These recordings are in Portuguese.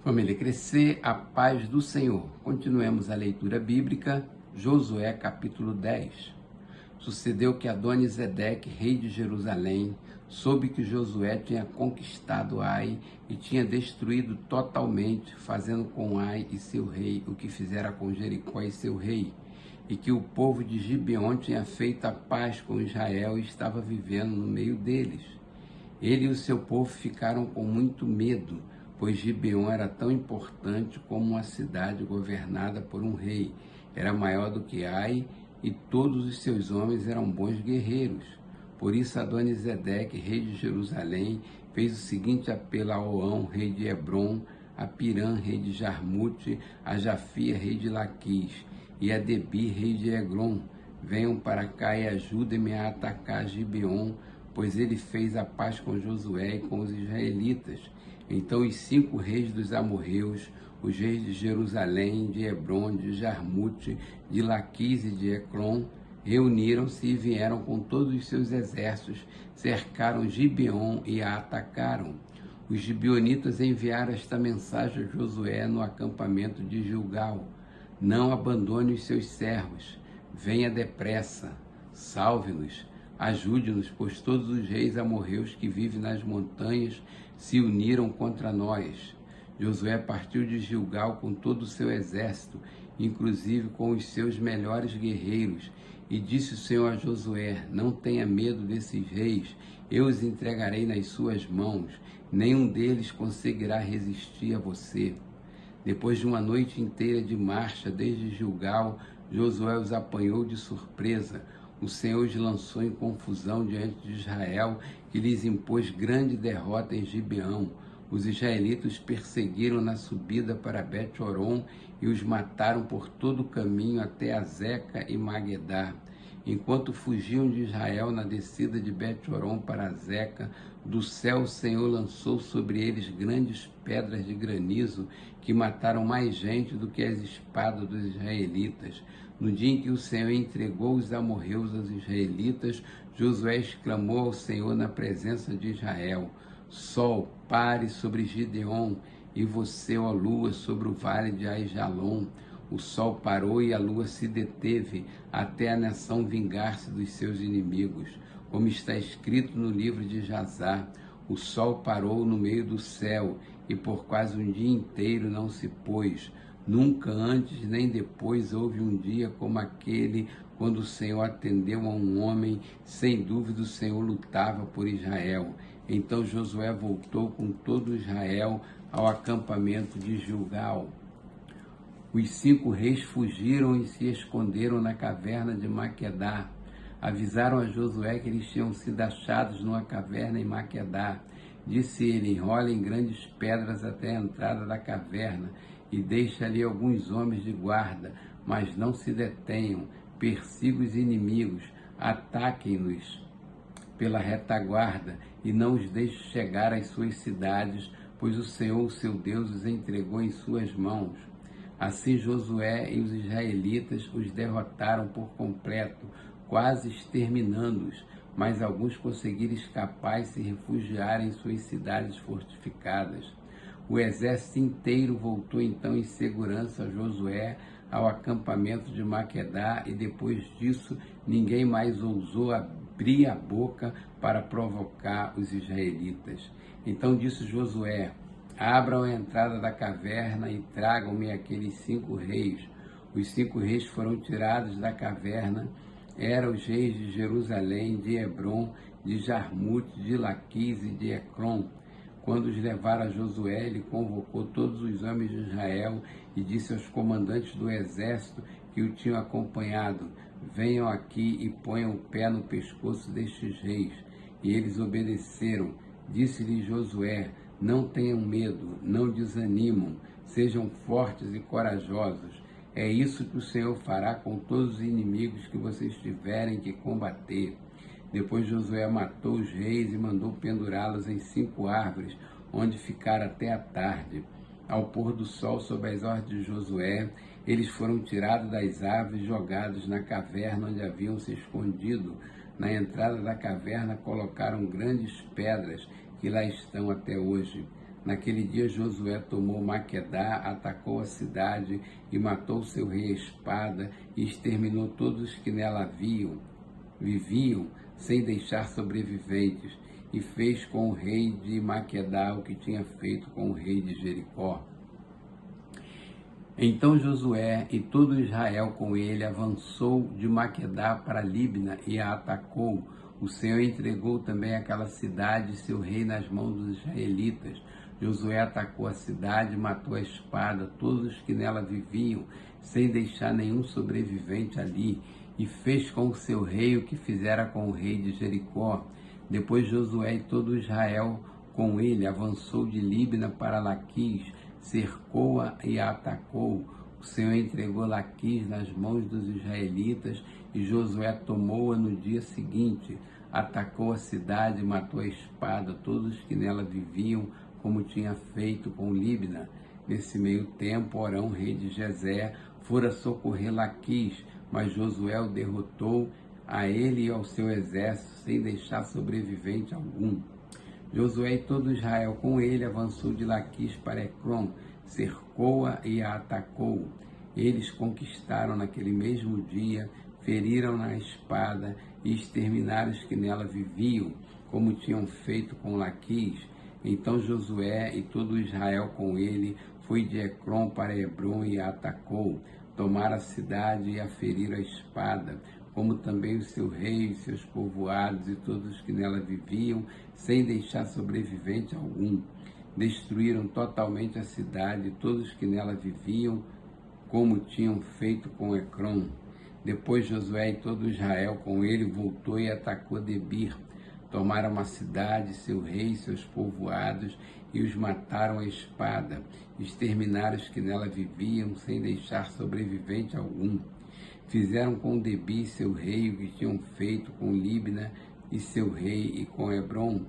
Família Crescer, a paz do Senhor. Continuemos a leitura bíblica, Josué capítulo 10. Sucedeu que Adoni-Zedeque, rei de Jerusalém, soube que Josué tinha conquistado Ai e tinha destruído totalmente, fazendo com Ai e seu rei o que fizera com Jericó e seu rei, e que o povo de Gibeon tinha feito a paz com Israel e estava vivendo no meio deles. Ele e o seu povo ficaram com muito medo, pois Gibeon era tão importante como uma cidade governada por um rei. Era maior do que Ai, e todos os seus homens eram bons guerreiros. Por isso Adoni-Zedeque, rei de Jerusalém, fez o seguinte apelo a Oão, rei de Hebron, a Pirã, rei de Jarmute, a Jafia, rei de Laquis, e a Debir, rei de Egrom: venham para cá e ajudem-me a atacar Gibeon, pois ele fez a paz com Josué e com os israelitas. Então os 5 reis dos amorreus, os reis de Jerusalém, de Hebron, de Jarmute, de Laquis e de Ecrom, reuniram-se e vieram com todos os seus exércitos, cercaram Gibeon e a atacaram. Os gibeonitas enviaram esta mensagem a Josué no acampamento de Gilgal: não abandone os seus servos, venha depressa, salve-nos, ajude-nos, pois todos os reis amorreus que vivem nas montanhas se uniram contra nós. Josué partiu de Gilgal com todo o seu exército, inclusive com os seus melhores guerreiros, e disse o Senhor a Josué: não tenha medo desses reis, eu os entregarei nas suas mãos, nenhum deles conseguirá resistir a você. Depois de uma noite inteira de marcha desde Gilgal, Josué os apanhou de surpresa. O Senhor os lançou em confusão diante de Israel, que lhes impôs grande derrota em Gibeão. Os israelitas perseguiram na subida para Bet-Horon e os mataram por todo o caminho até Azeca e Magedá. Enquanto fugiam de Israel na descida de Bet-Horon para Azeca, do céu o Senhor lançou sobre eles grandes pedras de granizo que mataram mais gente do que as espadas dos israelitas. No dia em que o Senhor entregou os amorreus aos israelitas, Josué exclamou ao Senhor na presença de Israel: sol, pare sobre Gideon, e você, ó lua, sobre o vale de Aijalon. O sol parou e a lua se deteve, até a nação vingar-se dos seus inimigos. Como está escrito no livro de Jazar: o sol parou no meio do céu, e por quase um dia inteiro não se pôs. Nunca antes nem depois houve um dia como aquele, quando o Senhor atendeu a um homem. Sem dúvida o Senhor lutava por Israel. Então Josué voltou com todo Israel ao acampamento de Gilgal. Os 5 reis fugiram e se esconderam na caverna de Maquedá. Avisaram a Josué que eles tinham sido achados numa caverna em Maquedá. Disse ele: enrolem grandes pedras até a entrada da caverna e deixe ali alguns homens de guarda, mas não se detenham, persigam os inimigos, ataquem-nos pela retaguarda e não os deixe chegar às suas cidades, pois o Senhor, seu Deus, os entregou em suas mãos. Assim Josué e os israelitas os derrotaram por completo, quase exterminando-os, mas alguns conseguiram escapar e se refugiar em suas cidades fortificadas. O exército inteiro voltou então em segurança a Josué ao acampamento de Maquedá, e depois disso ninguém mais ousou abrir a boca para provocar os israelitas. Então disse Josué: abram a entrada da caverna e tragam-me aqueles 5 reis. Os 5 reis foram tirados da caverna. Eram os reis de Jerusalém, de Hebron, de Jarmute, de Laquis e de Ecrom. Quando os levaram a Josué, ele convocou todos os homens de Israel e disse aos comandantes do exército que o tinham acompanhado: venham aqui e ponham o pé no pescoço destes reis. E eles obedeceram. Disse-lhe Josué: não tenham medo, não desanimam, sejam fortes e corajosos. É isso que o Senhor fará com todos os inimigos que vocês tiverem que combater. Depois Josué matou os reis e mandou pendurá-los em 5 árvores, onde ficaram até a tarde. Ao pôr do sol, sob as ordens de Josué, eles foram tirados das árvores e jogados na caverna onde haviam se escondido. Na entrada da caverna colocaram grandes pedras que lá estão até hoje. Naquele dia Josué tomou Maquedá, atacou a cidade e matou seu rei à espada e exterminou todos os que nela viviam, sem deixar sobreviventes, e fez com o rei de Maquedá o que tinha feito com o rei de Jericó. Então Josué e todo Israel com ele avançou de Maquedá para Líbna e a atacou. O Senhor entregou também aquela cidade e seu rei nas mãos dos israelitas. Josué atacou a cidade, matou a espada todos os que nela viviam, sem deixar nenhum sobrevivente ali, e fez com o seu rei o que fizera com o rei de Jericó. Depois Josué e todo Israel com ele avançou de Líbna para Laquis, cercou-a e a atacou. O Senhor entregou Laquis nas mãos dos israelitas e Josué tomou-a no dia seguinte. Atacou a cidade e matou a espada todos os que nela viviam, como tinha feito com Líbna. Nesse meio tempo, Orão, rei de Gezer, fora socorrer Laquis, mas Josué o derrotou, a ele e ao seu exército, sem deixar sobrevivente algum. Josué e todo Israel com ele avançou de Laquis para Ecrom, cercou-a e a atacou. Eles conquistaram naquele mesmo dia, feriram na espada e exterminaram os que nela viviam, como tinham feito com Laquis. Então Josué e todo Israel com ele foi de Ecrom para Hebrom e a atacou. Tomaram a cidade e a feriram a espada, como também o seu rei, e seus povoados e todos os que nela viviam, sem deixar sobrevivente algum. Destruíram totalmente a cidade e todos os que nela viviam, como tinham feito com Ecrom. Depois Josué e todo Israel com ele voltou e atacou Debir. Tomaram a cidade, seu rei e seus povoados, e os mataram à espada. Exterminaram os que nela viviam, sem deixar sobrevivente algum. Fizeram com Debir, seu rei, o que tinham feito com Líbna e seu rei, e com Hebrom.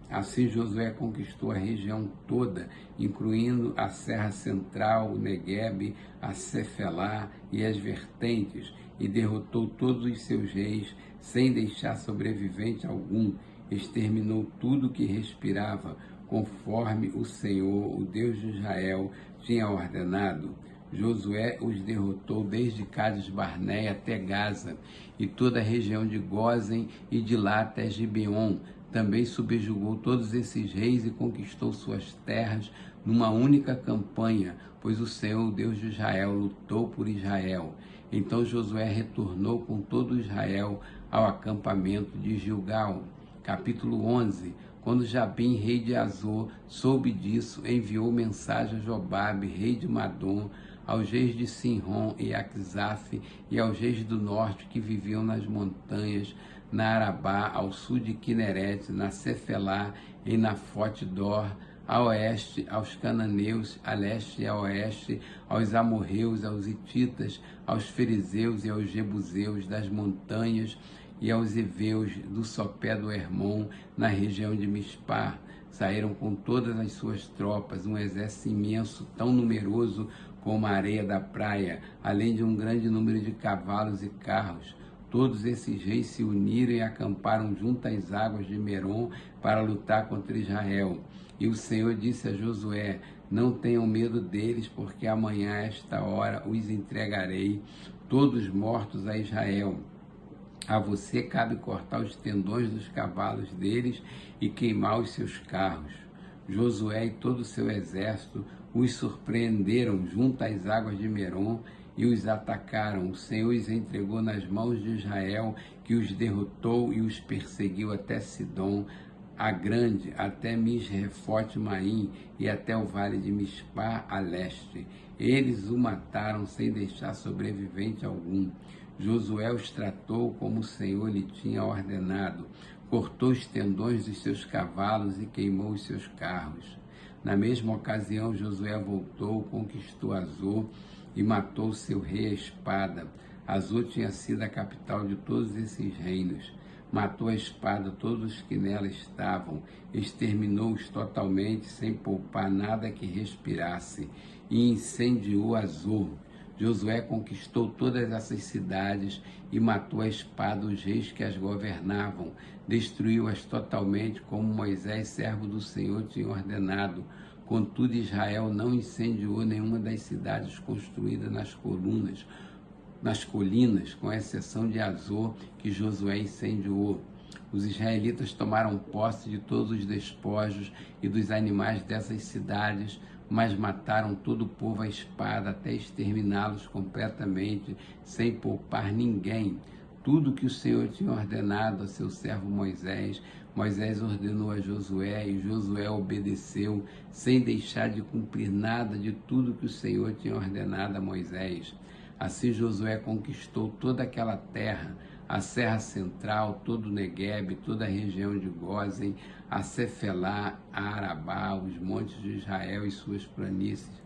Assim Josué conquistou a região toda, incluindo a Serra Central, o Neguebe, a Cefelá e as vertentes, e derrotou todos os seus reis, sem deixar sobrevivente algum. Exterminou tudo que respirava, conforme o Senhor, o Deus de Israel, tinha ordenado. Josué os derrotou desde Cades Barneia até Gaza, e toda a região de Gósen, e de lá até Gibeon. Também subjugou todos esses reis e conquistou suas terras numa única campanha, pois o Senhor, o Deus de Israel, lutou por Israel. Então Josué retornou com todo Israel ao acampamento de Gilgal. Capítulo 11. Quando Jabim, rei de Azor, soube disso, enviou mensagem a Jobabe, rei de Madom, aos reis de Sinrom e Aquisaf, e aos reis do norte que viviam nas montanhas, na Arabá, ao sul de Quinerete, na Cefelá e na Fote-Dor, a oeste aos cananeus, a leste e a oeste, aos amorreus, aos hititas, aos fariseus e aos jebuseus das montanhas, e aos heveus do sopé do Hermon, na região de Mispar. Saíram com todas as suas tropas, um exército imenso, tão numeroso como a areia da praia, além de um grande número de cavalos e carros. Todos esses reis se uniram e acamparam junto às águas de Merom para lutar contra Israel. E o Senhor disse a Josué: não tenham medo deles, porque amanhã a esta hora os entregarei, todos mortos a Israel. A você cabe cortar os tendões dos cavalos deles e queimar os seus carros. Josué e todo o seu exército os surpreenderam junto às águas de Merom e os atacaram. O Senhor os entregou nas mãos de Israel, que os derrotou e os perseguiu até Sidom, a grande, até Misrefote-Maim e até o vale de Mispar a leste. Eles o mataram sem deixar sobrevivente algum. Josué os tratou como o Senhor lhe tinha ordenado. Cortou os tendões dos seus cavalos e queimou os seus carros. Na mesma ocasião, Josué voltou, conquistou Azor e matou seu rei à espada. Azor tinha sido a capital de todos esses reinos. Matou a espada todos os que nela estavam, exterminou-os totalmente, sem poupar nada que respirasse, e incendiou Azor. Josué conquistou todas essas cidades e matou a espada os reis que as governavam. Destruiu-as totalmente, como Moisés, servo do Senhor, tinha ordenado. Contudo, Israel não incendiou nenhuma das cidades construídas nas colinas, com exceção de Azor, que Josué incendiou. Os israelitas tomaram posse de todos os despojos e dos animais dessas cidades, mas mataram todo o povo à espada, até exterminá-los completamente, sem poupar ninguém. Tudo que o Senhor tinha ordenado a seu servo Moisés, Moisés ordenou a Josué, e Josué obedeceu, sem deixar de cumprir nada de tudo que o Senhor tinha ordenado a Moisés. Assim Josué conquistou toda aquela terra, a Serra Central, todo o Neguebe, toda a região de Gósen, a Cefelá, a Arabá, os montes de Israel e suas planícies,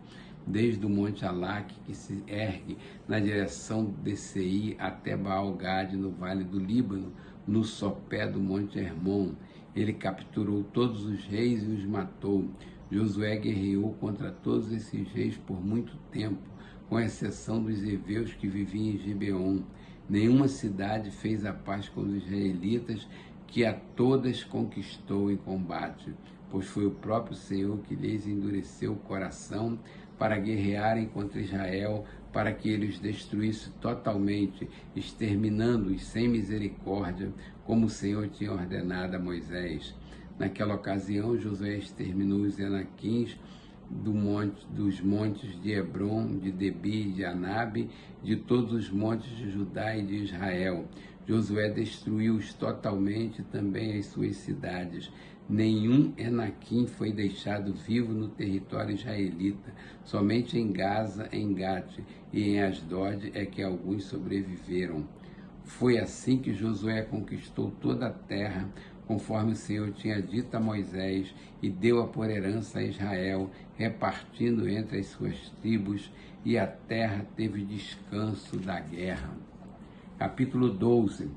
desde o Monte Alaque, que se ergue na direção de Seir, até Baal-Gade, no Vale do Líbano, no sopé do Monte Hermon. Ele capturou todos os reis e os matou. Josué guerreou contra todos esses reis por muito tempo, com exceção dos heveus que viviam em Gibeon. Nenhuma cidade fez a paz com os israelitas, que a todas conquistou em combate, pois foi o próprio Senhor que lhes endureceu o coração para guerrearem contra Israel, para que ele os destruísse totalmente, exterminando-os sem misericórdia, como o Senhor tinha ordenado a Moisés. Naquela ocasião, Josué exterminou os Enaquins dos montes de Hebron, de Debi e de Anabe, de todos os montes de Judá e de Israel. Josué destruiu-os totalmente, também as suas cidades. Nenhum Enaquim foi deixado vivo no território israelita, somente em Gaza, em Gate e em Asdod é que alguns sobreviveram. Foi assim que Josué conquistou toda a terra, conforme o Senhor tinha dito a Moisés, e deu-a por herança a Israel, repartindo entre as suas tribos, e a terra teve descanso da guerra. Capítulo 12.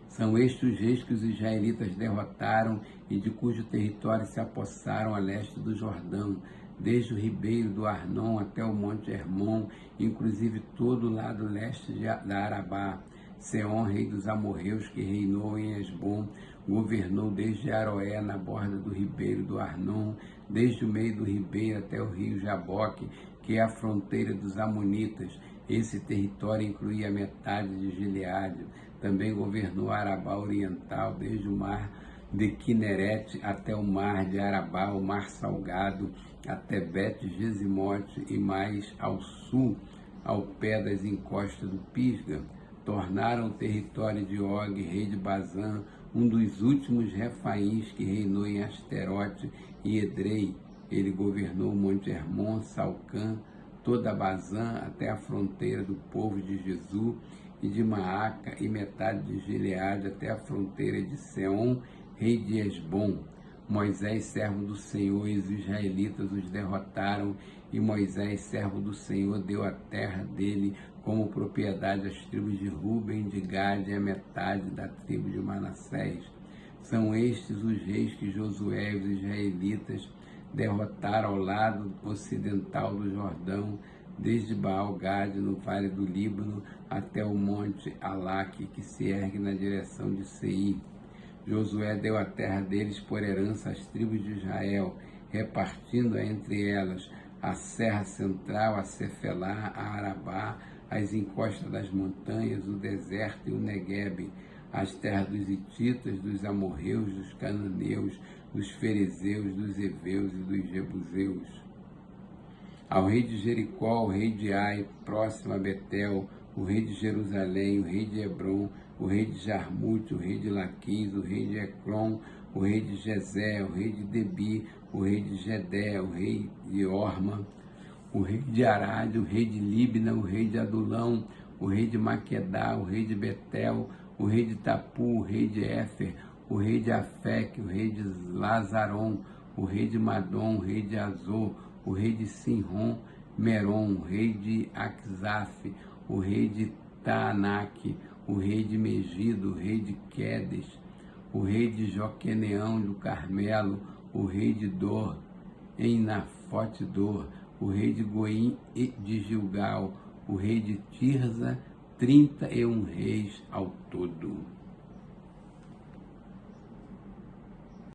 São estes os reis que os israelitas derrotaram e de cujo território se apossaram a leste do Jordão, desde o ribeiro do Arnon até o monte Hermon, inclusive todo o lado leste da Arabá. Seom, rei dos amorreus, que reinou em Hesbom, governou desde Aroé, na borda do ribeiro do Arnon, desde o meio do ribeiro até o rio Jaboque, que é a fronteira dos amonitas. Esse território incluía metade de Gileade. Também governou a Arabá Oriental, desde o mar de Quinerete até o mar de Arabá, o mar Salgado, até Bet-Gesimote e mais ao sul, ao pé das encostas do Pisga. Tornaram o território de Og, rei de Bazã, um dos últimos refaíns que reinou em Asterote e Edrei. Ele governou o Monte Hermon, Salcã, toda Bazã até a fronteira do povo de Jesu e de Maaca, e metade de Gileade até a fronteira de Seom, rei de Hesbom. Moisés, servo do Senhor, e os israelitas os derrotaram, e Moisés, servo do Senhor, deu a terra dele como propriedade às tribos de Ruben, de Gade e a metade da tribo de Manassés. São estes os reis que Josué e os israelitas derrotaram ao lado ocidental do Jordão, desde Baal-Gade, no vale do Líbano, até o monte Alaque, que se ergue na direção de Seir. Josué deu a terra deles por herança às tribos de Israel, repartindo entre elas a Serra Central, a Cefelá, a Arabá, as encostas das montanhas, o deserto e o Neguebe, as terras dos hititas, dos amorreus, dos cananeus, dos ferezeus, dos heveus e dos jebuseus. Ao rei de Jericó, o rei de Ai, próximo a Betel, o rei de Jerusalém, o rei de Hebron, o rei de Jarmute, o rei de Laquis, o rei de Ecrom, o rei de Gezé, o rei de Debi, o rei de Gedé, o rei de Orma, o rei de Arade, o rei de Líbna, o rei de Adulão, o rei de Maquedá, o rei de Betel, o rei de Tapu, o rei de Éfer, o rei de Afec, o rei de Lazaron, o rei de Madom, o rei de Azor, o rei de Sinron, Meron, o rei de Axaf, o rei de Taanac, o rei de Megido, o rei de Quedes, o rei de Joqueneão do Carmelo, o rei de Dor, em Nafote Dor, o rei de Goim e de Gilgal, o rei de Tirza, 31 reis ao todo.